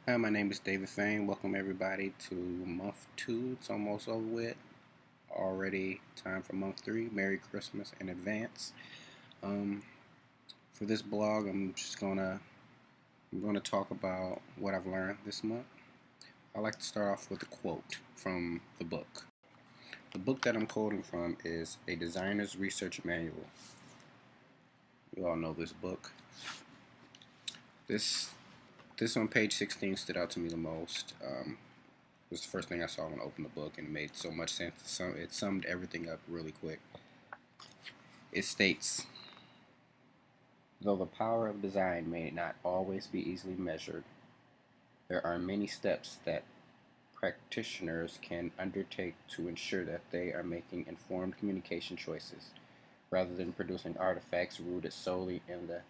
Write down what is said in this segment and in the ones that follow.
Hi, my name is David Fain. Welcome everybody to month two. It's almost over with. Already time for month three. Merry Christmas in advance. Um, for this blog, I'm gonna talk about what I've learned this month. I like to start off with a quote from the book. The book that I'm quoting from is A Designer's Research Manual. You all know this book. This this on page 16 stood out to me the most. It was the first thing I saw when I opened the book, and it made so much sense. It summed everything up really quick. It states, though the power of design may not always be easily measured, there are many steps that practitioners can undertake to ensure that they are making informed communication choices rather than producing artifacts rooted solely in the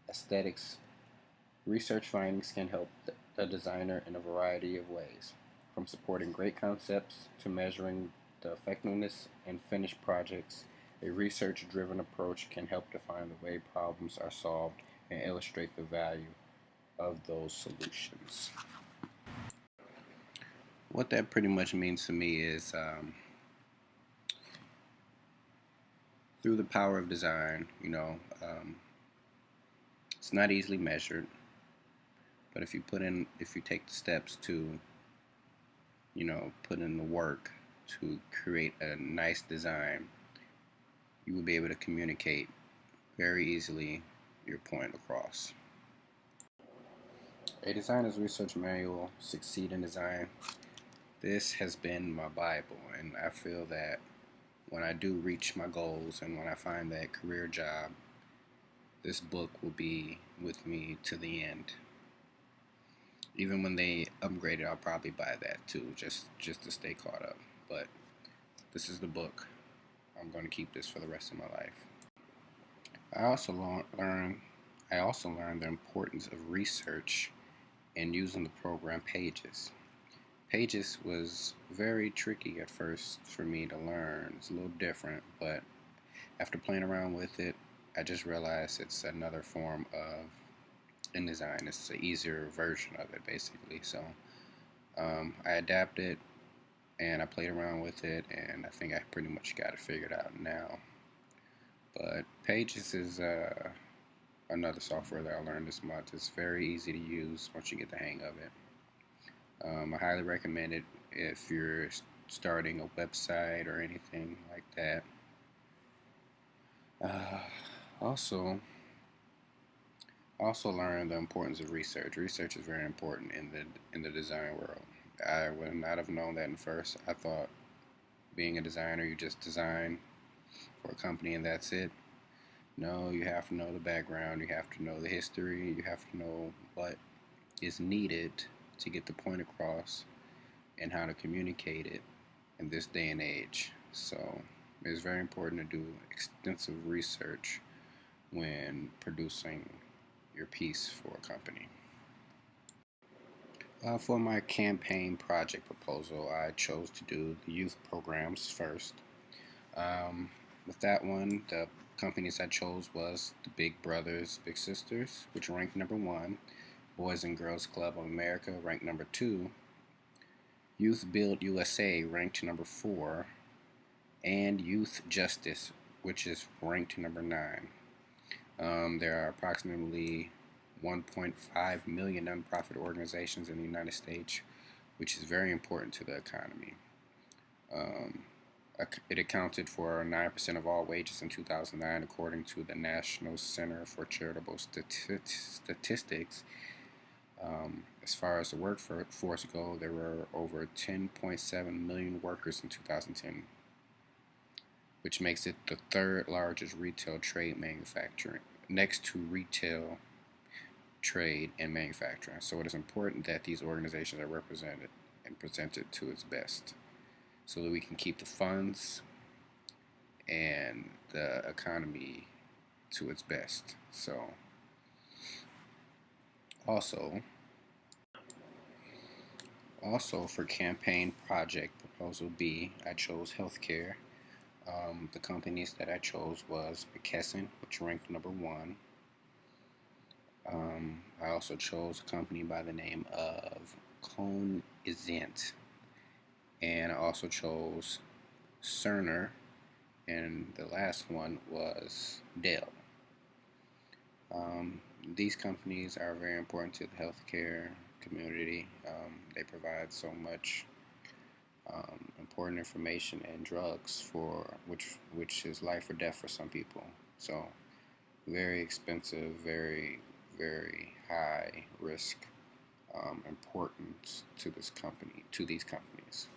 aesthetics. Research findings can help the designer in a variety of ways, from supporting great concepts to measuring the effectiveness in finished projects. A research driven approach can help define the way problems are solved and illustrate the value of those solutions. What that pretty much means to me is through the power of design, it's not easily measured, but if you take the steps to put in the work to create a nice design, you will be able to communicate very easily your point across. A Designer's Research Manual, Succeed in Design. This has been my Bible, and I feel that when I do reach my goals and when I find that career job, this book will be with me to the end. Even when they upgrade it, I'll probably buy that too, just to stay caught up. But this is the book. I'm going to keep this for the rest of my life. I also learned the importance of research and using the program Pages. Pages was very tricky at first for me to learn. It's a little different, but after playing around with it, I just realized it's another form of InDesign. It's an easier version of it, basically. So I adapted and I played around with it, and I think I pretty much got it figured out now. But Pages is another software that I learned this month. It's very easy to use once you get the hang of it. I highly recommend it if you're starting a website or anything like that. Uh, also, also learn the importance of research. Research is very important in the design world. I would not have known that at first. I thought being a designer, you just design for a company and that's it. No, you have to know the background, you have to know the history, you have to know what is needed to get the point across and how to communicate it in this day and age. So it's very important to do extensive research when producing your piece for a company. For my campaign project proposal, I chose to do the youth programs first. Um, with that one, the companies I chose was the Big Brothers Big Sisters, which ranked number one. Boys and Girls Club of America ranked number two. Youth Build USA ranked number four, and Youth Justice, which is ranked number nine. There are approximately 1.5 million nonprofit organizations in the United States, which is very important to the economy. Um, it accounted for 9% of all wages in 2009, according to the National Center for Charitable Statistics. As far as the workforce go, there were over 10.7 million workers in 2010, which makes it the third largest retail trade manufacturing, next to retail trade and manufacturing. So it is important that these organizations are represented and presented to its best so that we can keep the funds and the economy to its best. So also also for campaign project proposal B, I chose healthcare. The companies that I chose was McKesson, which ranked number one. I also chose a company by the name of Cognizant, and I also chose Cerner, and the last one was Dell. Um, these companies are very important to the healthcare community. They provide so much important information and drugs for which is life or death for some people. So very expensive, very high risk importance to these companies.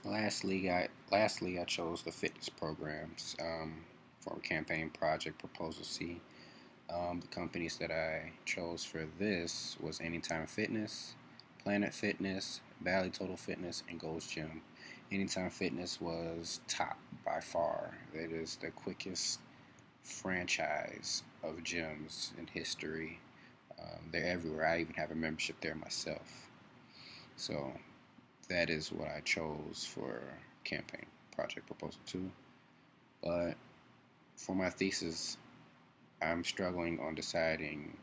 Lastly, I chose the fitness programs for campaign project proposal C. The companies that I chose for this was Anytime Fitness, Planet Fitness, Valley Total Fitness, and Gold's Gym. Anytime Fitness was top by far. It is the quickest franchise of gyms in history. They're everywhere. I even have a membership there myself. So that is what I chose for campaign project proposal 2. But for my thesis, I'm struggling on deciding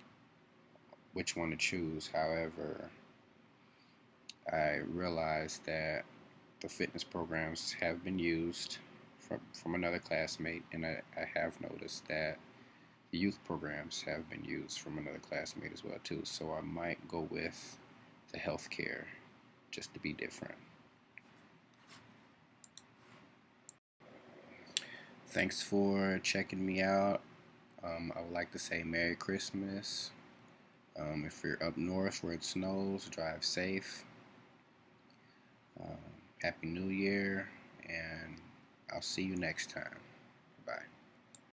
which one to choose. However, I realized that the fitness programs have been used from another classmate, and I have noticed that the youth programs have been used from another classmate as well too. So I might go with the healthcare just to be different. Thanks for checking me out. I would like to say Merry Christmas. If you're up north where it snows, drive safe. Happy New Year, and I'll see you next time.